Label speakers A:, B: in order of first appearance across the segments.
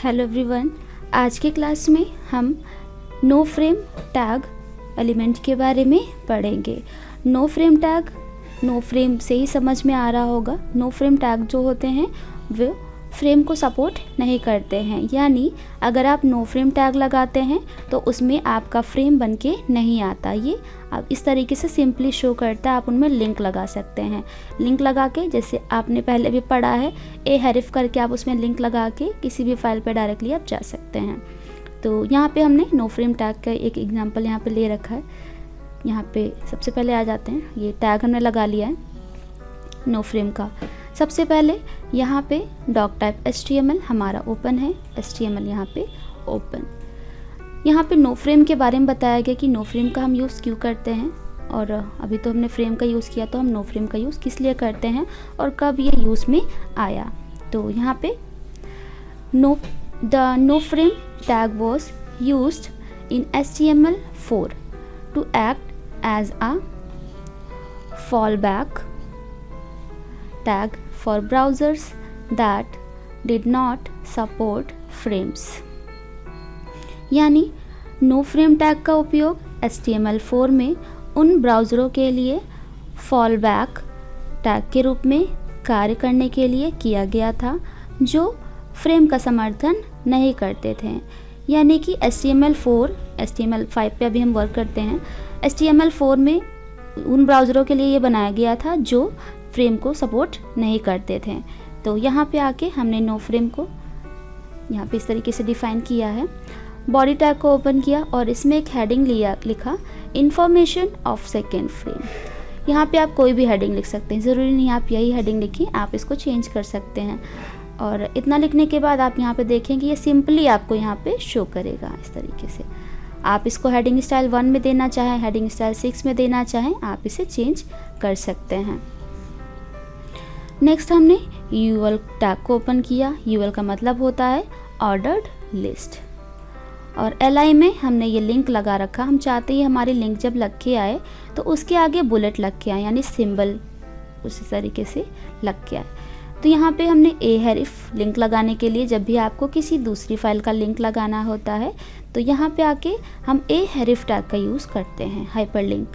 A: Hello everyone, आज के class में हम नो फ्रेम टैग एलिमेंट के बारे में पढ़ेंगे। No frame tag no frame से ही समझ में आ रहा होगा। नो फ्रेम टैग जो होते हैं वो फ्रेम को सपोर्ट नहीं करते हैं, यानी अगर आप नो फ्रेम टैग लगाते हैं तो उसमें आपका फ्रेम बनके नहीं आता। ये अब इस तरीके से सिंपली शो करता है। आप उनमें लिंक लगा सकते हैं। लिंक लगा के, जैसे आपने पहले भी पढ़ा है, ए हैरिफ करके आप उसमें लिंक लगा के किसी भी फाइल पे डायरेक्टली आप जा सकते हैं। तो यहाँ पे हमने नो फ्रेम टैग का एक एग्जांपल यहाँ पे ले रखा है। यहाँ पे सबसे पहले आ जाते हैं, ये टैग हमने लगा लिया है नो फ्रेम का। सबसे पहले यहाँ पे डॉक टाइप HTML हमारा ओपन है, HTML यहाँ पे ओपन। यहाँ पे नो फ्रेम के बारे में बताया गया कि नो फ्रेम का हम यूज़ क्यों करते हैं, और अभी तो हमने फ्रेम का यूज़ किया, तो हम नो फ्रेम का यूज़ किस लिए करते हैं और कब ये यूज़ में आया। तो यहाँ पे the no frame tag was used in HTML4 to act as a fallback tag for browsers that did not support frames। यानी नो फ्रेम टैग का उपयोग HTML4 में उन ब्राउज़रों के लिए फॉलबैक टैग के रूप में कार्य करने के लिए किया गया था जो फ्रेम का समर्थन नहीं करते थे। यानी कि HTML5 पे अभी हम वर्क करते हैं। HTML4 में उन ब्राउज़रों के लिए ये बनाया गया था जो फ्रेम को सपोर्ट नहीं करते थे। तो यहाँ पे आके हमने नो फ्रेम को यहाँ पे इस तरीके से डिफ़ाइन किया है। बॉडी टैग को ओपन किया और इसमें एक हेडिंग लिखा इंफॉर्मेशन ऑफ सेकेंड फ्रेम। यहाँ पे आप कोई भी हेडिंग लिख सकते हैं, ज़रूरी नहीं आप यही हेडिंग लिखिए, आप इसको चेंज कर सकते हैं। और इतना लिखने के बाद आप यहाँ पे देखेंगे ये सिंपली आपको यहाँ पे शो करेगा इस तरीके से। आप इसको हेडिंग स्टाइल 1 में देना चाहें, हेडिंग स्टाइल 6 में देना चाहें, आप इसे चेंज कर सकते हैं। नेक्स्ट हमने UL टैग को ओपन किया। UL का मतलब होता है ऑर्डर्ड लिस्ट, और LI में हमने ये लिंक लगा रखा। हम चाहते हैं हमारी लिंक जब लग के आए तो उसके आगे बुलेट लग के आए, यानी सिंबल उसी तरीके से लग के आए। तो यहाँ पे हमने ए हैरिफ लिंक लगाने के लिए, जब भी आपको किसी दूसरी फाइल का लिंक लगाना होता है तो यहाँ पे आके हम ए हैरिफ टैग का यूज़ करते हैं, हाइपर लिंक।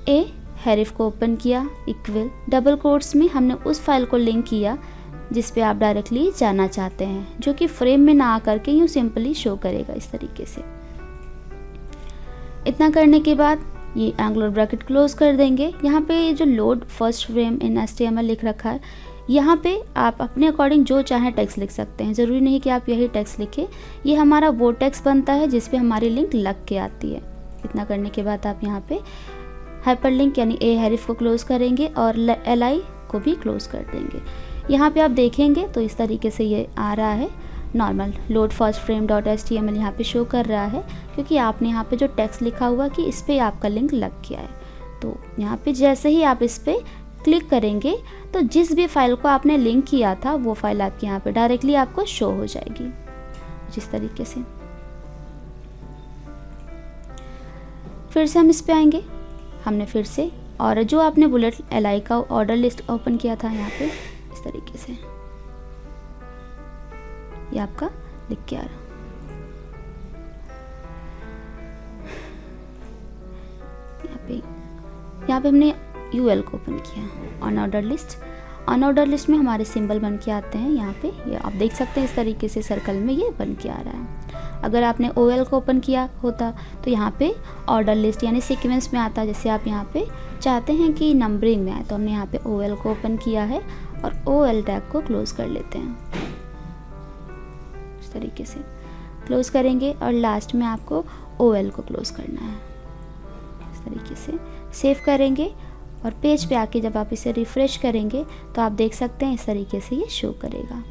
A: ए हैरिफ को ओपन किया, इक्वल डबल कोट्स में हमने उस फाइल को लिंक किया जिस पे आप डायरेक्टली जाना चाहते हैं, जो कि फ्रेम में ना आकर के यूँ सिंपली शो करेगा इस तरीके से। इतना करने के बाद ये एंगुलर ब्रैकेट क्लोज कर देंगे। यहाँ पे जो load first frame in HTML लिख रखा है, यहाँ पे आप अपने अकॉर्डिंग जो चाहें टेक्स्ट लिख सकते हैं, ज़रूरी नहीं कि आप यही टेक्स्ट लिखें। ये हमारा वो टेक्स्ट बनता है जिस पे हमारी लिंक लग के आती है। इतना करने के बाद आप यहाँ पे हाइपर लिंक यानी ए हैरिफ को क्लोज करेंगे और LI को भी क्लोज कर देंगे। यहाँ पे आप देखेंगे तो इस तरीके से ये आ रहा है normal load first frame dot HTML यहाँ पे शो कर रहा है, क्योंकि आपने यहाँ पे जो टेक्स्ट लिखा हुआ कि इस पे आपका लिंक लग गया है। तो यहाँ पे जैसे ही आप इस पे क्लिक करेंगे तो जिस भी फाइल को आपने लिंक किया था वो फाइल आपके यहाँ पे डायरेक्टली आपको शो हो जाएगी जिस तरीके से। फिर से हम इस पे आएंगे, हमने फिर से, और जो आपने बुलेट LI का ऑर्डर लिस्ट ओपन किया था यहाँ पे इस तरीके से ये आपका लिख के आ रहा। यहाँ पे हमने UL को ओपन किया, अनऑर्डर लिस्ट। अनऑर्डर लिस्ट में हमारे सिंबल बन के आते हैं यहाँ पे, ये आप देख सकते हैं इस तरीके से सर्कल में ये बन के आ रहा है। अगर आपने OL को ओपन किया होता तो यहाँ पे ऑर्डर लिस्ट यानी सीक्वेंस में आता। जैसे आप यहाँ पे चाहते हैं कि नंबरिंग में आए, तो हमने यहाँ पे OL को ओपन किया है और OL टैग को क्लोज कर लेते हैं इस तरीके से। क्लोज करेंगे और लास्ट में आपको OL को क्लोज करना है इस तरीके से। सेव करेंगे और पेज पे आके जब आप इसे रिफ्रेश करेंगे तो आप देख सकते हैं इस तरीके से ये शो करेगा।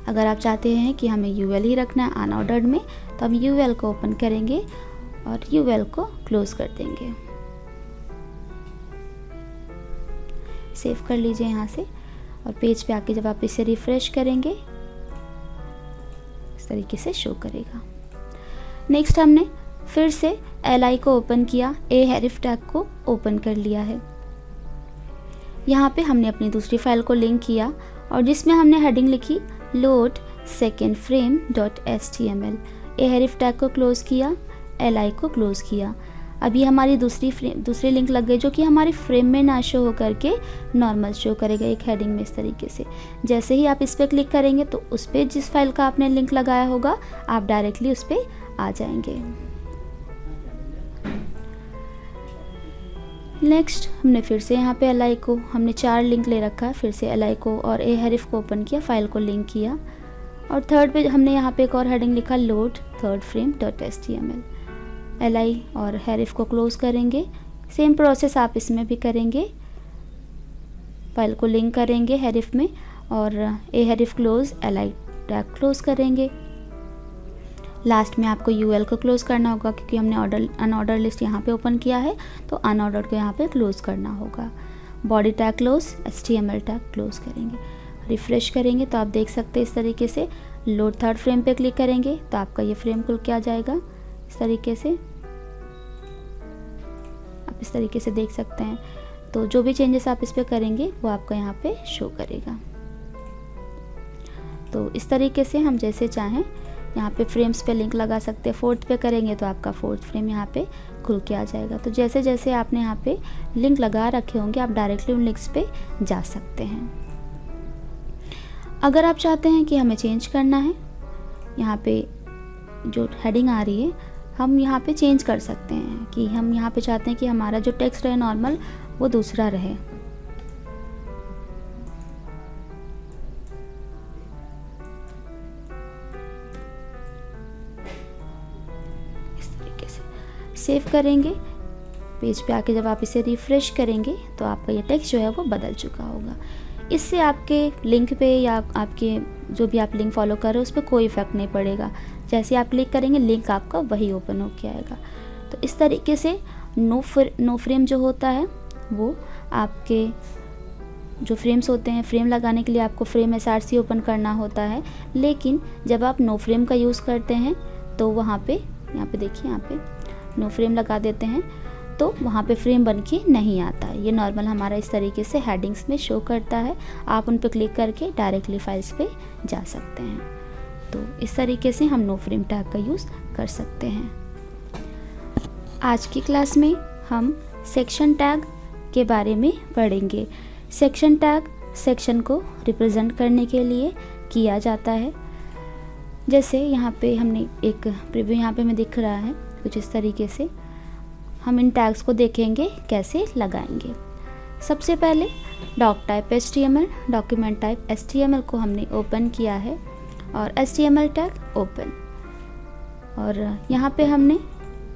A: अगर आप चाहते हैं कि हमें UL ही रखना है अनऑर्डर्ड में, तो हम UL को ओपन करेंगे और UL को क्लोज कर देंगे। सेव कर लीजिए यहाँ से, और पेज पे आके जब आप इसे रिफ्रेश करेंगे इस तरीके से शो करेगा। नेक्स्ट हमने फिर से LI को ओपन किया, ए हैरिफ टैग को ओपन कर लिया है। यहाँ पे हमने अपनी दूसरी फाइल को लिंक किया और जिसमें हमने हेडिंग लिखी load second frame dot HTML। href tag को क्लोज़ किया, li को क्लोज़ किया। अभी हमारी दूसरी लिंक लग गई जो कि हमारी फ्रेम में ना शो हो करके नॉर्मल शो करेगा एक हेडिंग में इस तरीके से। जैसे ही आप इस पर क्लिक करेंगे तो उस पर जिस फाइल का आपने लिंक लगाया होगा आप डायरेक्टली उस पर आ जाएंगे। नेक्स्ट हमने फिर से यहाँ पे li को, हमने 4 लिंक ले रखा है, फिर से li को और href को ओपन किया, फाइल को लिंक किया और थर्ड पे हमने यहाँ पे एक और हेडिंग लिखा load third frame dot HTML। li और href को क्लोज़ करेंगे, सेम प्रोसेस आप इसमें भी करेंगे। फाइल को लिंक करेंगे href में और href close li tag close करेंगे। लास्ट में आपको UL को क्लोज़ करना होगा क्योंकि हमने अनऑर्डर लिस्ट यहाँ पे ओपन किया है तो अनऑर्डर को यहाँ पे क्लोज़ करना होगा। Body tag close, HTML tag close करेंगे। रिफ़्रेश करेंगे तो आप देख सकते हैं इस तरीके से। लोड थर्ड फ्रेम पे क्लिक करेंगे तो आपका ये फ्रेम खुल के आ जाएगा इस तरीके से, आप इस तरीके से देख सकते हैं। तो जो भी चेंजेस आप इस पर करेंगे वो आपका यहाँ पे शो करेगा। तो इस तरीके से हम जैसे चाहें यहाँ पे फ्रेम्स पे लिंक लगा सकते हैं। फोर्थ पे करेंगे तो आपका फोर्थ फ्रेम यहाँ पे खुल के आ जाएगा। तो जैसे जैसे आपने यहाँ पे लिंक लगा रखे होंगे आप डायरेक्टली उन लिंक्स पे जा सकते हैं। अगर आप चाहते हैं कि हमें चेंज करना है, यहाँ पे जो हेडिंग आ रही है हम यहाँ पे चेंज कर सकते हैं कि हम यहाँ पे चाहते हैं कि हमारा जो टेक्स्ट है नॉर्मल वो दूसरा रहे। इस तरीके से सेव करेंगे। पेज पे आके जब आप इसे रिफ्रेश करेंगे तो आपका ये टेक्स्ट जो है वो बदल चुका होगा। इससे आपके लिंक पे या आपके जो भी आप लिंक फॉलो कर रहे हो उस पर कोई इफेक्ट नहीं पड़ेगा। जैसे आप क्लिक करेंगे लिंक आपका वही ओपन होके आएगा। तो इस तरीके से नो फ्रेम जो होता है वो आपके जो फ्रेम्स होते हैं, फ्रेम लगाने के लिए आपको फ्रेम SRC ओपन करना होता है, लेकिन जब आप नो फ्रेम का यूज़ करते हैं तो वहाँ पे यहाँ पे देखिए, यहाँ पे नो फ्रेम लगा देते हैं तो वहाँ पे फ्रेम बन के नहीं आता है। ये नॉर्मल हमारा इस तरीके से हेडिंग्स में शो करता है। आप उन पर क्लिक करके डायरेक्टली फाइल्स पे जा सकते हैं। तो इस तरीके से हम नो फ्रेम टैग का यूज़ कर सकते हैं। आज की क्लास में हम सेक्शन टैग के बारे में पढ़ेंगे। सेक्शन टैग सेक्शन को रिप्रेजेंट करने के लिए किया जाता है। जैसे यहाँ पे हमने एक प्रीव्यू यहाँ पे हमें दिख रहा है कुछ इस तरीके से। हम इन टैग्स को देखेंगे कैसे लगाएंगे। सबसे पहले doc type HTML, document type HTML को हमने ओपन किया है और HTML टैग ओपन। और यहाँ पे हमने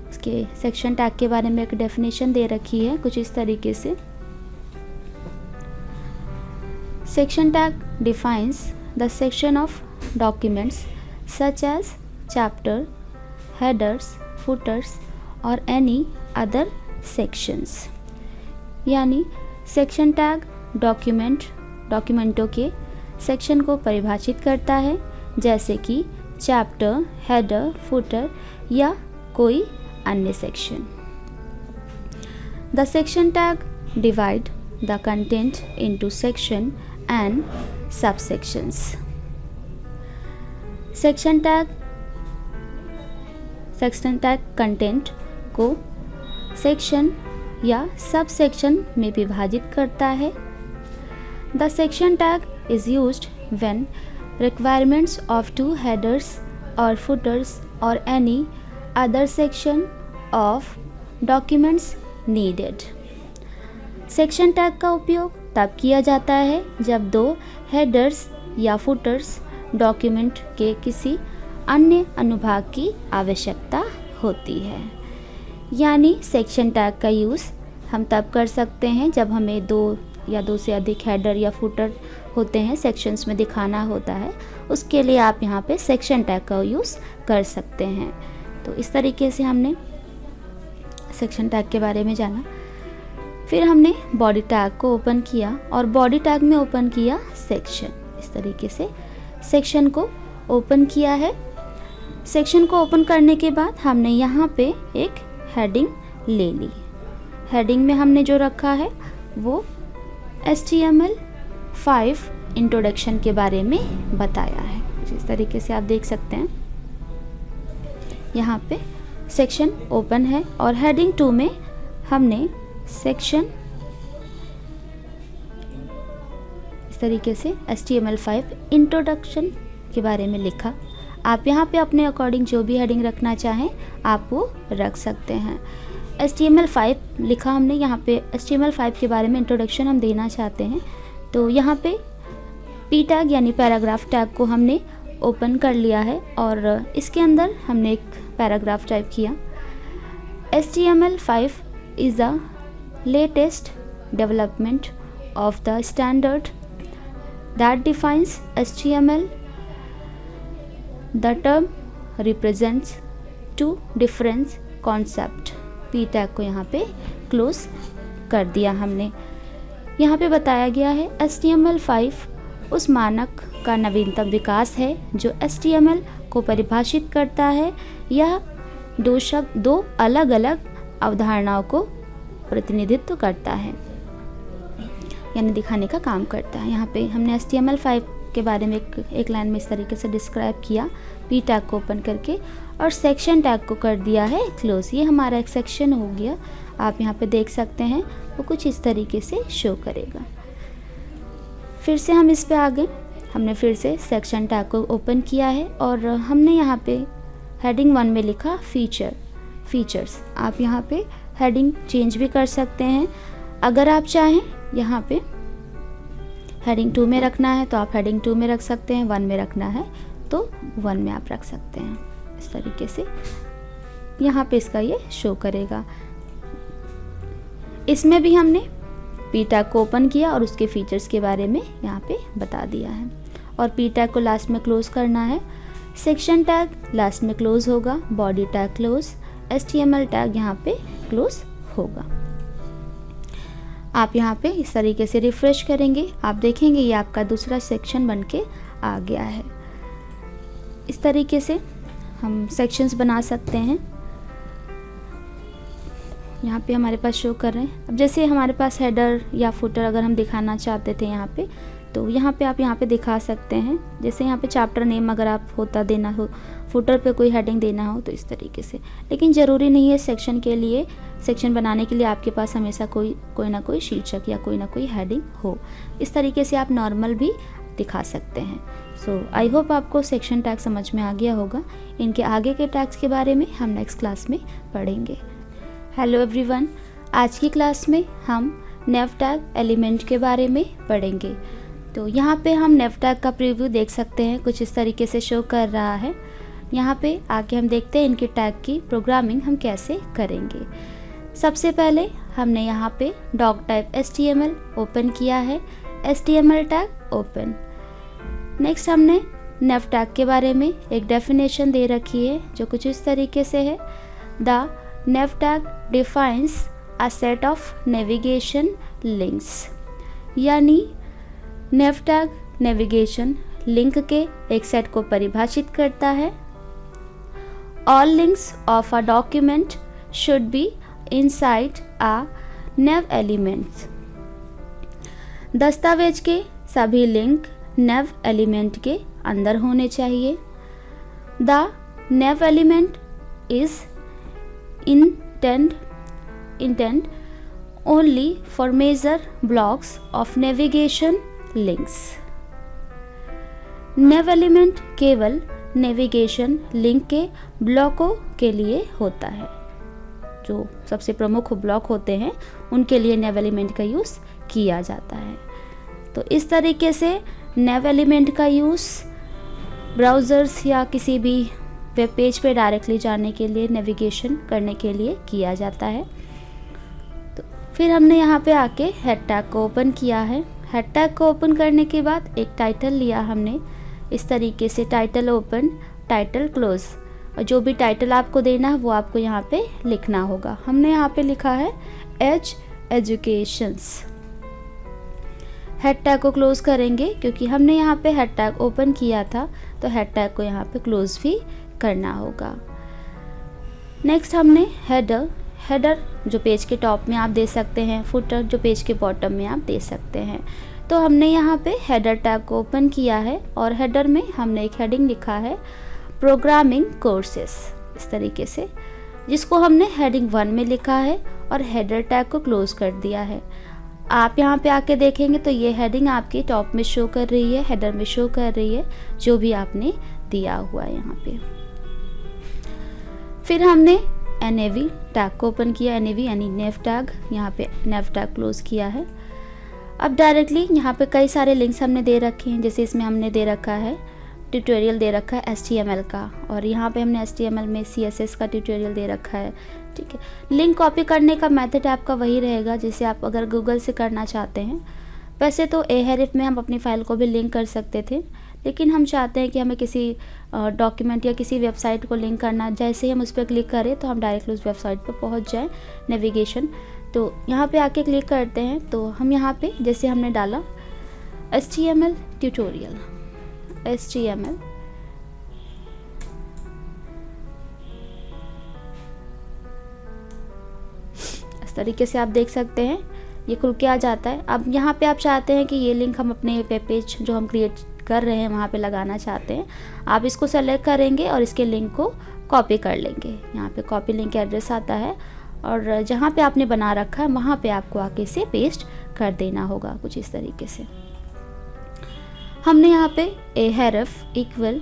A: इसके सेक्शन टैग के बारे में एक डेफिनेशन दे रखी है कुछ इस तरीके से। Section tag defines the section of documents such as chapter, headers, footers और एनी अदर सेक्शंस। यानी सेक्शन टैग डॉक्यूमेंटों के सेक्शन को परिभाषित करता है, जैसे कि चैप्टर, हेडर, फुटर या कोई अन्य section. The section tag divide the content into section and subsections. Section tag content को सेक्शन या सब सेक्शन में विभाजित करता है। The section tag is used when requirements of two headers और फुटर्स और any other section of documents needed. सेक्शन टैग का उपयोग तब किया जाता है जब दो हेडर्स या फुटर्स डॉक्यूमेंट के किसी अन्य अनुभाग की आवश्यकता होती है। यानी सेक्शन टैग का यूज़ हम तब कर सकते हैं जब हमें दो या दो से अधिक हेडर या फुटर होते हैं, सेक्शंस में दिखाना होता है, उसके लिए आप यहाँ पे सेक्शन टैग का यूज़ कर सकते हैं। तो इस तरीके से हमने सेक्शन टैग के बारे में जाना। फिर हमने बॉडी टैग को ओपन किया और बॉडी टैग में ओपन किया सेक्शन। इस तरीके से सेक्शन को ओपन किया है। सेक्शन को ओपन करने के बाद हमने यहाँ पे एक हेडिंग ले ली। हेडिंग में हमने जो रखा है वो HTML5 इंट्रोडक्शन के बारे में बताया है। इस तरीके से आप देख सकते हैं यहाँ पे सेक्शन ओपन है और हेडिंग 2 में हमने सेक्शन इस तरीके से HTML5 इंट्रोडक्शन के बारे में लिखा। आप यहाँ पे अपने अकॉर्डिंग जो भी हेडिंग रखना चाहें आप वो रख सकते हैं। HTML5 लिखा हमने, यहाँ पे HTML5 के बारे में इंट्रोडक्शन हम देना चाहते हैं, तो यहाँ पे P टैग यानी पैराग्राफ टैग को हमने ओपन कर लिया है और इसके अंदर हमने एक पैराग्राफ टाइप किया। HTML5 is the latest development of the standard that defines HTML. The term represents two different concepts. P tag को यहाँ पे क्लोज कर दिया हमने। यहाँ पे बताया गया है HTML5 उस मानक का नवीनतम विकास है जो HTML को परिभाषित करता है। यह दो अलग अलग अवधारणाओं को प्रतिनिधित्व करता है, यानी दिखाने का काम करता है। यहाँ पे हमने HTML5 के बारे में एक लाइन में इस तरीके से डिस्क्राइब किया, P टैग को ओपन करके, और सेक्शन टैग को कर दिया है क्लोज। ये हमारा एक सेक्शन हो गया। आप यहाँ पे देख सकते हैं वो कुछ इस तरीके से शो करेगा। फिर से हम इस पे आ गए, हमने फिर से सेक्शन टैग को ओपन किया है और हमने यहाँ पे हेडिंग 1 में लिखा फीचर्स। आप यहाँ पे हेडिंग चेंज भी कर सकते हैं। अगर आप चाहें यहाँ पे हेडिंग 2 में रखना है तो आप हेडिंग 2 में रख सकते हैं, 1 में रखना है तो 1 में आप रख सकते हैं। इस तरीके से यहाँ पे इसका ये शो करेगा। इसमें भी हमने P टैग को ओपन किया और उसके फीचर्स के बारे में यहाँ पे बता दिया है। और P टैग को लास्ट में क्लोज करना है, सेक्शन टैग लास्ट में क्लोज होगा, body tag close, HTML tag यहाँ पे क्लोज होगा। आप यहाँ पे इस तरीके से रिफ्रेश करेंगे, आप देखेंगे ये आपका दूसरा सेक्शन बन के आ गया है। इस तरीके से हम सेक्शंस बना सकते हैं। यहाँ पे हमारे पास शो कर रहे हैं। अब जैसे हमारे पास हेडर या फुटर अगर हम दिखाना चाहते थे यहाँ पे, तो यहाँ पे आप यहाँ पे दिखा सकते हैं। जैसे यहाँ पे चैप्टर नेम अगर आप होता देना हो, फुटर पे कोई हेडिंग देना हो तो इस तरीके से। लेकिन ज़रूरी नहीं है सेक्शन के लिए, सेक्शन बनाने के लिए आपके पास हमेशा कोई ना कोई शीर्षक या कोई ना कोई हेडिंग हो। इस तरीके से आप नॉर्मल भी दिखा सकते हैं। सो आई होप आपको सेक्शन टैग समझ में आ गया होगा। इनके आगे के टैग्स के बारे में हम नेक्स्ट क्लास में पढ़ेंगे। हेलो एवरीवन, आज की क्लास में हम नेव टैग एलिमेंट के बारे में पढ़ेंगे। तो यहाँ पे हम नेव टैग का प्रीव्यू देख सकते हैं, कुछ इस तरीके से शो कर रहा है। यहाँ पे आके हम देखते हैं इनके टैग की प्रोग्रामिंग हम कैसे करेंगे। सबसे पहले हमने यहाँ पे डॉग टाइप HTML ओपन किया है, HTML टैग ओपन। नेक्स्ट हमने नेव टैग के बारे में एक डेफिनेशन दे रखी है जो कुछ इस तरीके से है। The naive tag defines a set of navigation links, यानी नेव टैग नेविगेशन लिंक के एक सेट को परिभाषित करता है। All links of a document should be inside a naive elements, दस्तावेज के सभी लिंक नेव एलिमेंट के अंदर होने चाहिए। The naive element is intent only for major blocks of navigation links. Naive element केवल नेविगेशन लिंक के ब्लॉकों के लिए होता है। जो सबसे प्रमुख ब्लॉक होते हैं उनके लिए नेव एलिमेंट का यूज़ किया जाता है। तो इस तरीके से नेव एलिमेंट का यूज़ ब्राउज़र्स या किसी भी वेब पेज पे डायरेक्टली जाने के लिए, नेविगेशन करने के लिए किया जाता है। तो फिर हमने यहाँ पे आके हेड टैग को ओपन किया है। हेड टैग को ओपन करने के बाद एक टाइटल लिया हमने, इस तरीके से टाइटल ओपन, टाइटल क्लोज, और जो भी टाइटल आपको देना है वो आपको यहाँ पे लिखना होगा। हमने यहाँ पे लिखा है एज एजुकेशंस। हेड टैग को क्लोज करेंगे क्योंकि हमने यहाँ पे हेड टैग ओपन किया था, तो हेड टैग को यहाँ पे क्लोज भी करना होगा। नेक्स्ट हमने हेडर जो पेज के टॉप में आप दे सकते हैं, फुटर जो पेज के बॉटम में आप दे सकते हैं। तो हमने यहाँ पे हेडर टैग को ओपन किया है और हेडर में हमने एक हेडिंग लिखा है प्रोग्रामिंग कोर्सेस, इस तरीके से, जिसको हमने हेडिंग 1 में लिखा है और हेडर टैग को क्लोज कर दिया है। आप यहाँ पे आके देखेंगे तो ये हेडिंग आपकी टॉप में शो कर रही है, हेडर में शो कर रही है, जो भी आपने दिया हुआ है यहाँ पे। फिर हमने NAV टैग को ओपन किया, NAV यानी नेव टैग, यहाँ पे नेव टैग क्लोज किया है। अब डायरेक्टली यहाँ पे कई सारे लिंक्स हमने दे रखे हैं, जैसे इसमें हमने दे रखा है ट्यूटोरियल दे रखा है HTML का, और यहाँ पे हमने HTML में CSS का ट्यूटोरियल दे रखा है। ठीक है, लिंक कॉपी करने का मेथड आपका वही रहेगा जैसे आप अगर गूगल से करना चाहते हैं। वैसे तो Ahref में हम अपनी फ़ाइल को भी लिंक कर सकते थे, लेकिन हम चाहते हैं कि हमें किसी डॉक्यूमेंट या किसी वेबसाइट को लिंक करना, जैसे ही हम उस पर क्लिक करें तो हम डायरेक्टली उस वेबसाइट पर पहुंच जाएं, नेविगेशन। तो यहाँ पे आके क्लिक करते हैं तो हम यहाँ पे जैसे हमने डाला HTML ट्यूटोरियल, HTML इस तरीके से आप देख सकते हैं ये खुल के आ जाता है। अब यहाँ पे आप चाहते हैं कि ये लिंक हम अपने वेब पेज जो हम क्रिएट कर रहे हैं वहाँ पे लगाना चाहते हैं, आप इसको सेलेक्ट करेंगे और इसके लिंक को कॉपी कर लेंगे। यहाँ पे कॉपी लिंक एड्रेस आता है और जहाँ पे आपने बना रखा है वहाँ पे आपको आके इसे पेस्ट कर देना होगा, कुछ इस तरीके से। हमने यहाँ पे Ahref इक्वल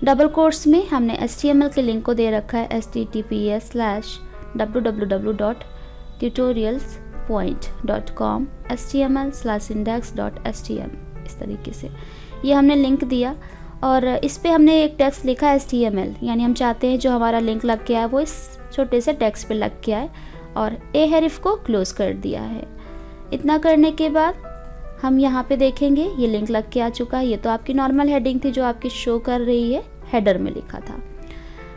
A: डबल कोट्स में हमने HTML के लिंक को दे रखा है https://www.tutorialspoint.com html/index.html, इस तरीके से ये हमने लिंक दिया और इस पे हमने एक टेक्स्ट लिखा HTML, यानी हम चाहते हैं जो हमारा लिंक लग के आए वो इस छोटे से टेक्स्ट पे लग के आए, और Ahref को क्लोज कर दिया है। इतना करने के बाद हम यहाँ पे देखेंगे ये लिंक लग के आ चुका है। ये तो आपकी नॉर्मल हेडिंग थी जो आपकी शो कर रही है, हेडर में लिखा था।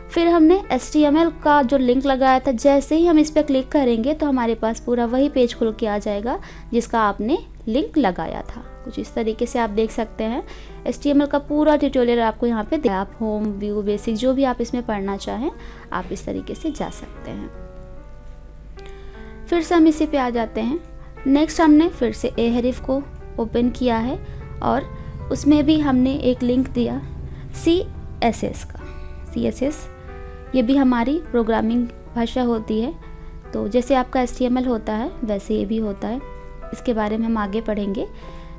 A: फिर हमने HTML का जो लिंक लगाया था, जैसे ही हम इस पर क्लिक करेंगे तो हमारे पास पूरा वही पेज खुल के आ जाएगा जिसका आपने लिंक लगाया था। कुछ इस तरीके से आप देख सकते हैं HTML का पूरा ट्यूटोरियल आपको यहाँ पे आप होम, व्यू, बेसिक जो भी आप इसमें पढ़ना चाहें आप इस तरीके से जा सकते हैं। फिर से हम इसी पे आ जाते हैं। नेक्स्ट हमने फिर से Ahref को ओपन किया है और उसमें भी हमने एक लिंक दिया CSS का। CSS ये भी हमारी प्रोग्रामिंग भाषा होती है, तो जैसे आपका HTML होता है वैसे ये भी होता है, इसके बारे में हम आगे पढ़ेंगे।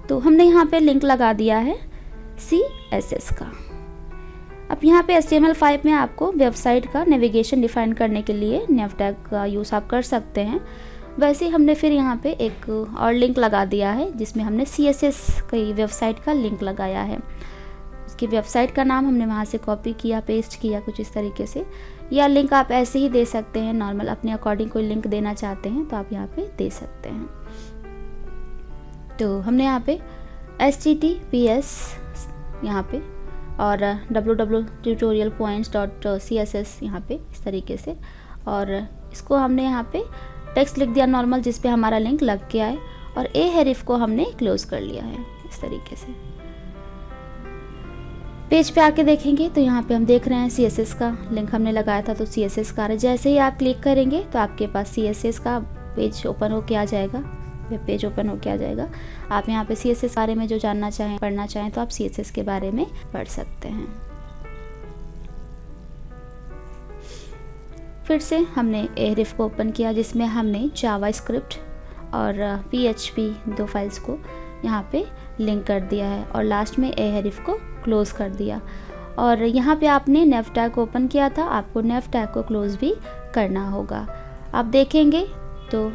A: तो हमने यहाँ पे लिंक लगा दिया है CSS का। अब यहाँ पे HTML5 में आपको वेबसाइट का नेविगेशन डिफाइन करने के लिए नेव टैग का यूज़ आप कर सकते हैं। वैसे हमने फिर यहाँ पे एक और लिंक लगा दिया है जिसमें हमने CSS की वेबसाइट का लिंक लगाया है। उसकी वेबसाइट का नाम हमने वहाँ से कॉपी किया, पेस्ट किया, कुछ इस तरीके से। या लिंक आप ऐसे ही दे सकते हैं, नॉर्मल अपने अकॉर्डिंग कोई लिंक देना चाहते हैं तो आप यहाँ पे दे सकते हैं। तो हमने यहाँ पे HTTPS यहाँ पे और www.tutorialpoints.css यहाँ पे इस तरीके से, और इसको हमने यहाँ पे टेक्स्ट लिख दिया नॉर्मल जिस पे हमारा लिंक लग के आए, और Ahref को हमने क्लोज कर लिया है इस तरीके से। पेज पे आके देखेंगे तो यहाँ पे हम देख रहे हैं CSS का लिंक हमने लगाया था, तो CSS का जैसे ही आप क्लिक करेंगे तो आपके पास CSS का पेज ओपन होके आ जाएगा, वेब पेज ओपन होके आ जाएगा। आप यहाँ पे CSS बारे में जो जानना चाहें, पढ़ना चाहें तो आप CSS के बारे में पढ़ सकते हैं। फिर से हमने Ahref को ओपन किया जिसमें हमने जावास्क्रिप्ट और PHP दो फाइल्स को यहाँ पे लिंक कर दिया है, और लास्ट में Ahref को क्लोज कर दिया। और यहाँ पे आपने नेव टैग ओपन किया था, आपको नेव टैग को क्लोज भी करना होगा। आप देखेंगे तो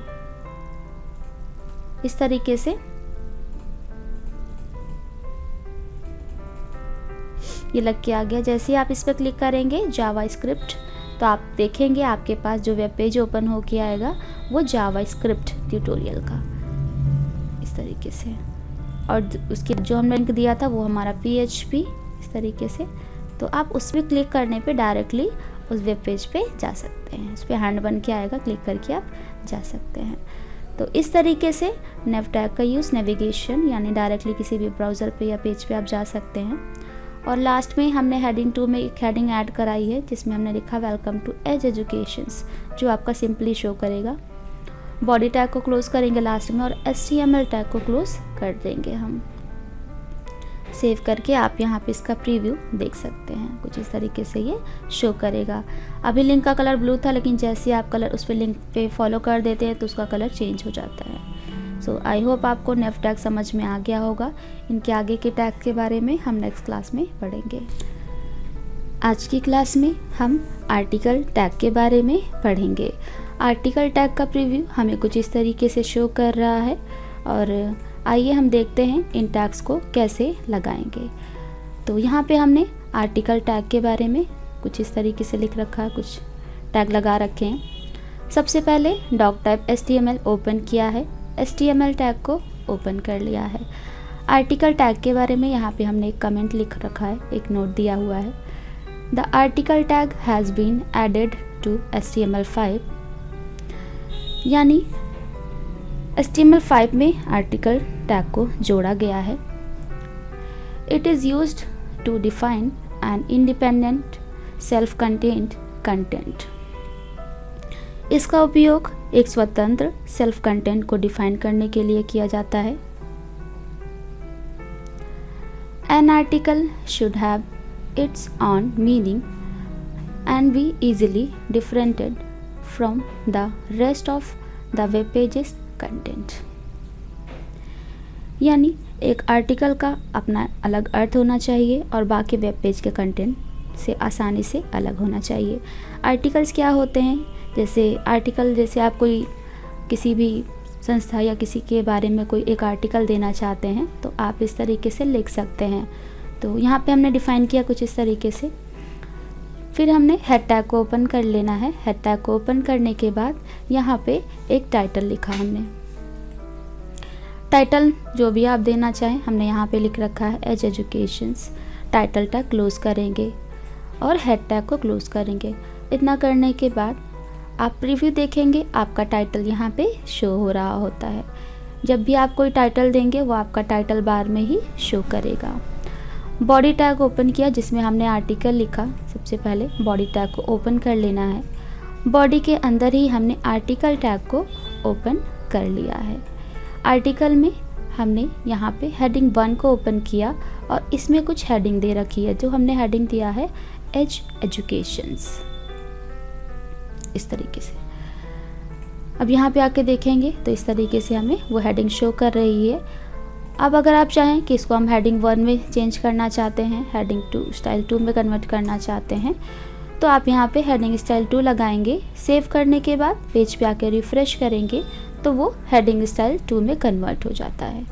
A: इस तरीके से ये लग के आ गया। जैसे ही आप इस पर क्लिक करेंगे जावास्क्रिप्ट, तो आप देखेंगे आपके पास जो वेब पेज ओपन हो के आएगा वो जावास्क्रिप्ट ट्यूटोरियल का इस तरीके से, और उसके जो हमने लिंक दिया था वो हमारा PHP इस तरीके से। तो आप उस पर क्लिक करने पे डायरेक्टली उस वेब पेज पे जा सकते हैं, उस पर हैंड बन के आएगा, क्लिक करके आप जा सकते हैं। तो इस तरीके से नेव टैग का यूज़ नेविगेशन यानी डायरेक्टली किसी भी ब्राउज़र पे या पेज पे आप जा सकते हैं। और लास्ट में हमने हेडिंग 2 में एक हेडिंग ऐड कराई है जिसमें हमने लिखा वेलकम टू एज एजुकेशंस, जो आपका सिंपली शो करेगा। बॉडी टैग को क्लोज करेंगे लास्ट में और HTML टैग को क्लोज कर देंगे हम। सेव करके आप यहाँ पे इसका प्रीव्यू देख सकते हैं, कुछ इस तरीके से ये शो करेगा। अभी लिंक का कलर ब्लू था, लेकिन जैसे आप कलर उस पर लिंक पे फॉलो कर देते हैं तो उसका कलर चेंज हो जाता है। सो आई होप आपको नेव टैग समझ में आ गया होगा। इनके आगे के टैग के बारे में हम नेक्स्ट क्लास में पढ़ेंगे। आज की क्लास में हम आर्टिकल टैग के बारे में पढ़ेंगे। आर्टिकल टैग का प्रीव्यू हमें कुछ इस तरीके से शो कर रहा है और आइए हम देखते हैं इन टैग्स को कैसे लगाएंगे। तो यहाँ पे हमने आर्टिकल टैग के बारे में कुछ इस तरीके से लिख रखा है, कुछ टैग लगा रखे हैं। सबसे पहले डॉक टाइप HTML ओपन किया है, HTML टैग को ओपन कर लिया है। आर्टिकल टैग के बारे में यहाँ पे हमने एक कमेंट लिख रखा है, एक नोट दिया हुआ है। The article tag has been added to HTML5, यानी HTML5 में आर्टिकल टैग को जोड़ा गया है। It is used to define an independent self contained content. इसका उपयोग एक स्वतंत्र सेल्फ कंटेंट को डिफाइन करने के लिए किया जाता है। An article should have its own meaning and be easily differentiated from the rest of the web pages content. यानी एक आर्टिकल का अपना अलग अर्थ होना चाहिए और बाकी वेब पेज के कंटेंट से आसानी से अलग होना चाहिए। आर्टिकल्स क्या होते हैं? जैसे आर्टिकल, जैसे आप कोई किसी भी संस्था या किसी के बारे में कोई एक आर्टिकल देना चाहते हैं तो आप इस तरीके से लिख सकते हैं। तो यहाँ पे हमने डिफ़ाइन किया कुछ इस तरीके से। फिर हमने हेड टैग को ओपन कर लेना है। हेड टैग को ओपन करने के बाद यहाँ पे एक टाइटल लिखा हमने। टाइटल जो भी आप देना चाहें हमने यहाँ पे लिख रखा है Edge Educations. Title tag close करेंगे और हेड टैग को क्लोज करेंगे। इतना करने के बाद आप प्रीव्यू देखेंगे, आपका टाइटल यहाँ पे शो हो रहा होता है। जब भी आप कोई टाइटल देंगे वो आपका टाइटल बार में ही शो करेगा। बॉडी टैग ओपन किया जिसमें हमने आर्टिकल लिखा। सबसे पहले बॉडी टैग को ओपन कर लेना है। बॉडी के अंदर ही हमने आर्टिकल टैग को ओपन कर लिया है। आर्टिकल में हमने यहाँ पे हेडिंग 1 को ओपन किया और इसमें कुछ हेडिंग दे रखी है। जो हमने हेडिंग दिया है एज एजुकेशंस, इस तरीके से। अब यहाँ पे आके देखेंगे तो इस तरीके से हमें वो हेडिंग शो कर रही है। अब अगर आप चाहें कि इसको हम हेडिंग 1 में चेंज करना चाहते हैं, हेडिंग 2 स्टाइल 2 में कन्वर्ट करना चाहते हैं, तो आप यहाँ पे हेडिंग स्टाइल 2 लगाएंगे। सेव करने के बाद पेज पे आके रिफ़्रेश करेंगे तो वो हेडिंग स्टाइल 2 में कन्वर्ट हो जाता है।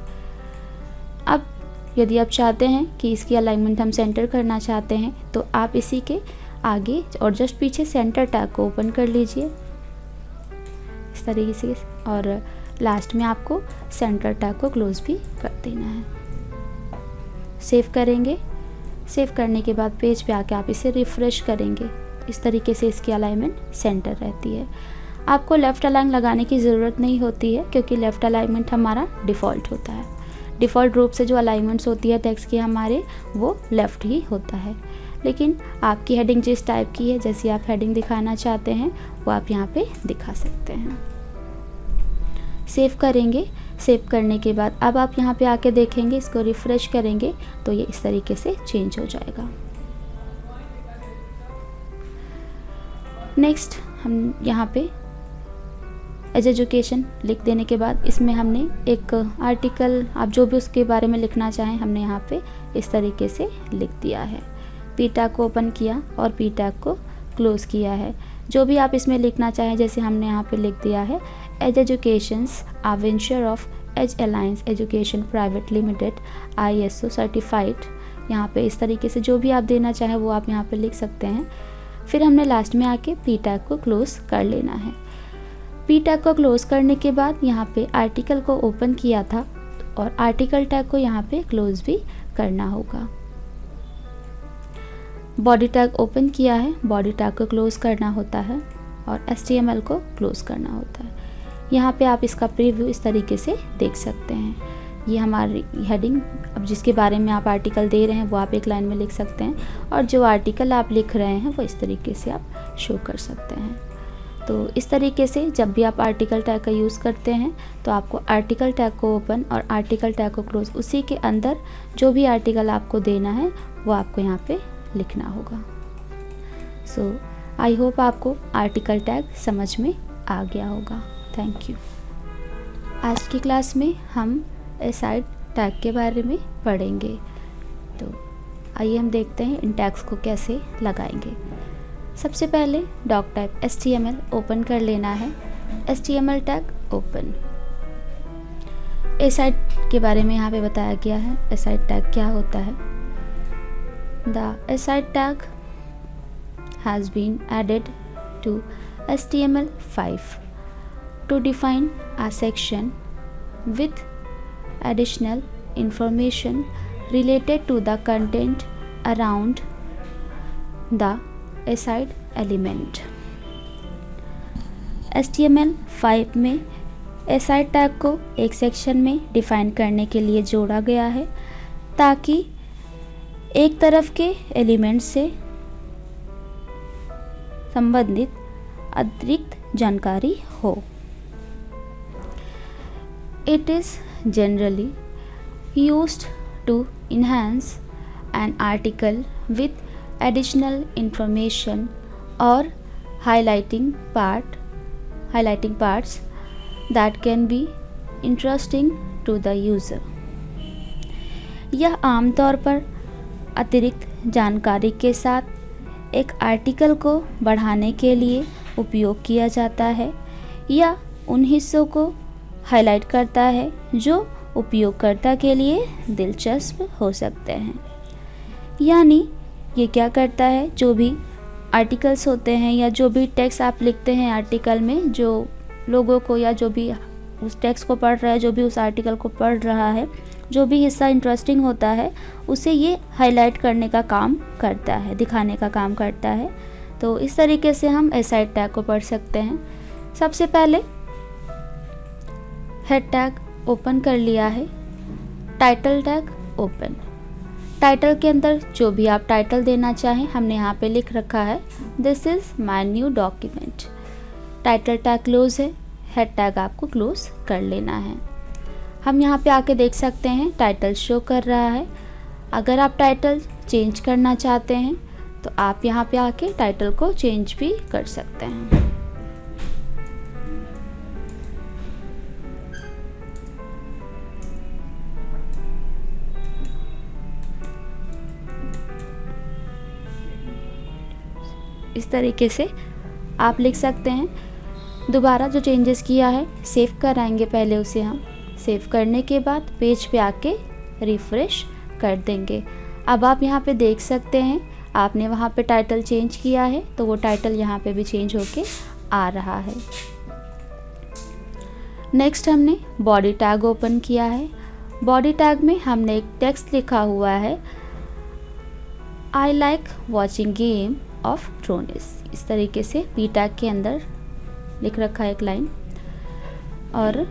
A: अब यदि आप चाहते हैं कि इसकी अलाइनमेंट हम सेंटर करना चाहते हैं तो आप इसी के आगे और जस्ट पीछे सेंटर टैग को ओपन कर लीजिए इस तरीके से, और लास्ट में आपको सेंटर टैग को क्लोज भी कर देना है। सेव करेंगे। सेव करने के बाद पेज पे आके आप इसे रिफ़्रेश करेंगे। इस तरीके से इसकी अलाइनमेंट सेंटर रहती है। आपको लेफ़्ट अलाइन लगाने की ज़रूरत नहीं होती है क्योंकि लेफ़्ट अलाइनमेंट हमारा डिफ़ॉल्ट होता है। डिफ़ॉल्ट रूप से जो अलाइनमेंट्स होती है टेक्स्ट के हमारे वो लेफ़्ट ही होता है। लेकिन आपकी हेडिंग जिस टाइप की है, जैसी आप हेडिंग दिखाना चाहते हैं वो आप यहाँ पे दिखा सकते हैं। सेव करेंगे। सेव करने के बाद अब आप यहाँ पे आके देखेंगे, इसको रिफ़्रेश करेंगे तो ये इस तरीके से चेंज हो जाएगा। नेक्स्ट हम यहाँ पे एज एजुकेशन लिख देने के बाद इसमें हमने एक आर्टिकल, आप जो भी उसके बारे में लिखना चाहें, हमने यहाँ पे इस तरीके से लिख दिया है। पी टैग को ओपन किया और पी टैग को क्लोज किया है। जो भी आप इसमें लिखना चाहें, जैसे हमने यहाँ पे लिख दिया है Edge Educations a venture of Edge Alliance Education Private Limited ISO certified. यहाँ पे इस तरीके से जो भी आप देना चाहें वो आप यहाँ पे लिख सकते हैं। फिर हमने लास्ट में आके पी टैग को क्लोज कर लेना है। पी टैग को क्लोज करने के बाद यहाँ पे आर्टिकल को ओपन किया था और आर्टिकल टैग को यहाँ पे क्लोज भी करना होगा। बॉडी टैग ओपन किया है, बॉडी टैग को क्लोज करना होता है और HTML को क्लोज करना होता है। यहाँ पे आप इसका प्रीव्यू इस तरीके से देख सकते हैं। ये हमारी हेडिंग, अब जिसके बारे में आप आर्टिकल दे रहे हैं वो आप एक लाइन में लिख सकते हैं, और जो आर्टिकल आप लिख रहे हैं वो इस तरीके से आप शो कर सकते हैं। तो इस तरीके से जब भी आप आर्टिकल टैग का यूज़ करते हैं तो आपको आर्टिकल टैग को ओपन और आर्टिकल टैग को क्लोज, उसी के अंदर जो भी आर्टिकल आपको देना है वो आपको यहाँ पे लिखना होगा। सो आई होप आपको आर्टिकल टैग समझ में आ गया होगा। Thank you. आज की क्लास में हम एसाइड टैग के बारे में पढ़ेंगे। तो आइए हम देखते हैं इन टैग्स को कैसे लगाएंगे। सबसे पहले डॉक टाइप HTML ओपन कर लेना है। HTML tag open. एसाइड के बारे में यहाँ पे बताया गया है। एसाइड टैग क्या होता है? The aside tag has been added to HTML5 to define a section with additional information related to the content around the aside element. HTML5 में aside टैग को एक सेक्शन में डिफ़ाइन करने के लिए जोड़ा गया है ताकि एक तरफ के एलिमेंट से संबंधित अतिरिक्त जानकारी हो। It is generally used to enhance an article with additional information or highlighting parts that can be interesting to the user. यह आमतौर पर अतिरिक्त जानकारी के साथ एक आर्टिकल को बढ़ाने के लिए उपयोग किया जाता है या उन हिस्सों को हाईलाइट करता है जो उपयोगकर्ता के लिए दिलचस्प हो सकते हैं। यानी ये क्या करता है, जो भी आर्टिकल्स होते हैं या जो भी टेक्स्ट आप लिखते हैं आर्टिकल में, जो लोगों को या जो भी उस टेक्स्ट को पढ़ रहा है, जो भी उस आर्टिकल को पढ़ रहा है, जो भी हिस्सा इंटरेस्टिंग होता है उसे ये हाईलाइट करने का काम करता है, दिखाने का काम करता है। तो इस तरीके से हम एसाइड टैग को पढ़ सकते हैं। सबसे पहले हेड टैग ओपन कर लिया है। Title tag open. टाइटल के अंदर जो भी आप टाइटल देना चाहें हमने यहाँ पे लिख रखा है, this is my new document. Title tag close है, हेड टैग आपको क्लोज कर लेना है। हम यहाँ पे आके देख सकते हैं टाइटल शो कर रहा है। अगर आप टाइटल चेंज करना चाहते हैं तो आप यहाँ पे आके टाइटल को चेंज भी कर सकते हैं। इस तरीके से आप लिख सकते हैं। दोबारा जो चेंजेस किया है सेव कराएंगे, पहले उसे हम सेव करने के बाद पेज पे आके रिफ़्रेश कर देंगे। अब आप यहाँ पे देख सकते हैं आपने वहाँ पे टाइटल चेंज किया है तो वो टाइटल यहाँ पे भी चेंज होके आ रहा है। नेक्स्ट हमने बॉडी टैग ओपन किया है। बॉडी टैग में हमने एक टेक्स्ट लिखा हुआ है, I like watching game of thrones. इस तरीके से पी टैग के अंदर लिख रखा है एक लाइन, और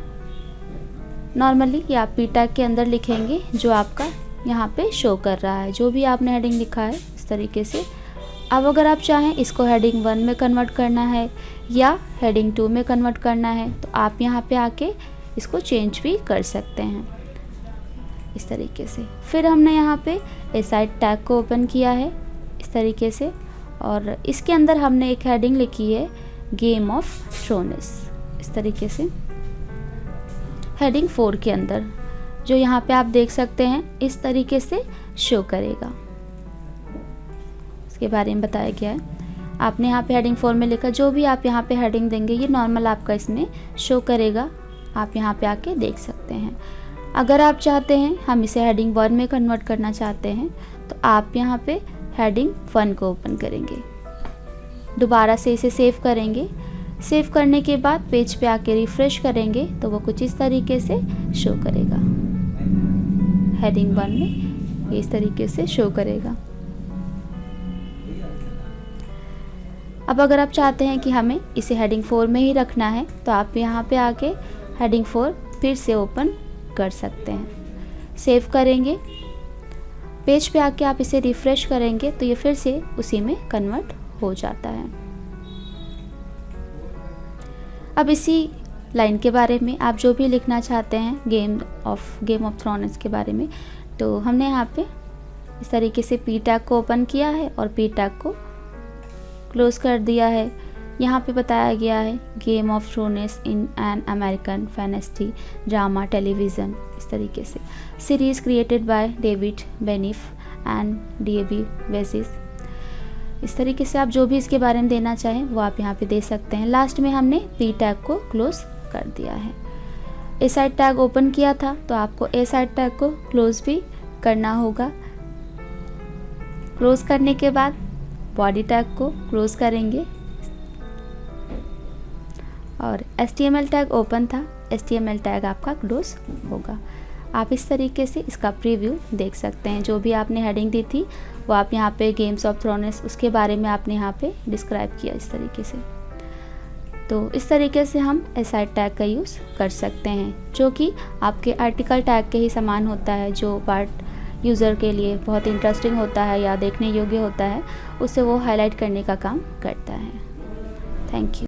A: नॉर्मली ये आप पी टैग के अंदर लिखेंगे जो आपका यहाँ पे शो कर रहा है, जो भी आपने हेडिंग लिखा है इस तरीके से। अब अगर आप चाहें इसको हेडिंग 1 में कन्वर्ट करना है या हेडिंग 2 में कन्वर्ट करना है तो आप यहाँ पे आके इसको चेंज भी कर सकते हैं इस तरीके से। फिर हमने यहाँ पे एसाइड टैग को ओपन किया है इस तरीके से, और इसके अंदर हमने एक हेडिंग लिखी है गेम ऑफ थ्रोन्स इस तरीके से। हेडिंग 4 के अंदर जो यहाँ पे आप देख सकते हैं इस तरीके से शो करेगा, इसके बारे में बताया गया है। आपने यहाँ पे हेडिंग 4 में लिखा, जो भी आप यहाँ पे हेडिंग देंगे ये नॉर्मल आपका इसमें शो करेगा, आप यहाँ पे आके देख सकते हैं। अगर आप चाहते हैं हम इसे हेडिंग 1 में कन्वर्ट करना चाहते हैं तो आप यहाँ पे हेडिंग 1 को ओपन करेंगे, दोबारा से इसे सेव करेंगे। सेव करने के बाद पेज पे आके रिफ़्रेश करेंगे तो वो कुछ इस तरीके से शो करेगा। हेडिंग 1 में ये इस तरीके से शो करेगा। अब अगर आप चाहते हैं कि हमें इसे हेडिंग 4 में ही रखना है तो आप यहाँ पे आके हेडिंग 4 फिर से ओपन कर सकते हैं। सेव करेंगे, पेज पे आके आप इसे रिफ़्रेश करेंगे तो ये फिर से उसी में कन्वर्ट हो जाता है। अब इसी लाइन के बारे में आप जो भी लिखना चाहते हैं गेम ऑफ थ्रोन्स के बारे में, तो हमने यहाँ पे इस तरीके से पी टैग को ओपन किया है और पी टैग को क्लोज़ कर दिया है। यहाँ पे बताया गया है game of thrones in an American fantasy drama television, इस तरीके से series created by David Benioff and D.B. Weiss. इस तरीके से आप जो भी इसके बारे में देना चाहें वो आप यहाँ पे दे सकते हैं। लास्ट में हमने पी टैग को क्लोज़ कर दिया है। ए साइड टैग ओपन किया था तो आपको ए साइड टैग को क्लोज़ भी करना होगा। क्लोज़ करने के बाद बॉडी टैग को क्लोज़ करेंगे और HTML टैग ओपन था, HTML टैग आपका क्लोज़ होगा। आप इस तरीके से इसका प्रीव्यू देख सकते हैं। जो भी आपने हेडिंग दी थी वो आप यहाँ पे गेम्स ऑफ थ्रोन्स उसके बारे में आपने यहाँ पे डिस्क्राइब किया इस तरीके से। तो इस तरीके से हम एसाइड टैग का यूज़ कर सकते हैं, जो कि आपके आर्टिकल टैग के ही समान होता है। जो पार्ट यूज़र के लिए बहुत इंटरेस्टिंग होता है या देखने योग्य होता है, उसे वो हाईलाइट करने का काम करता है। Thank you.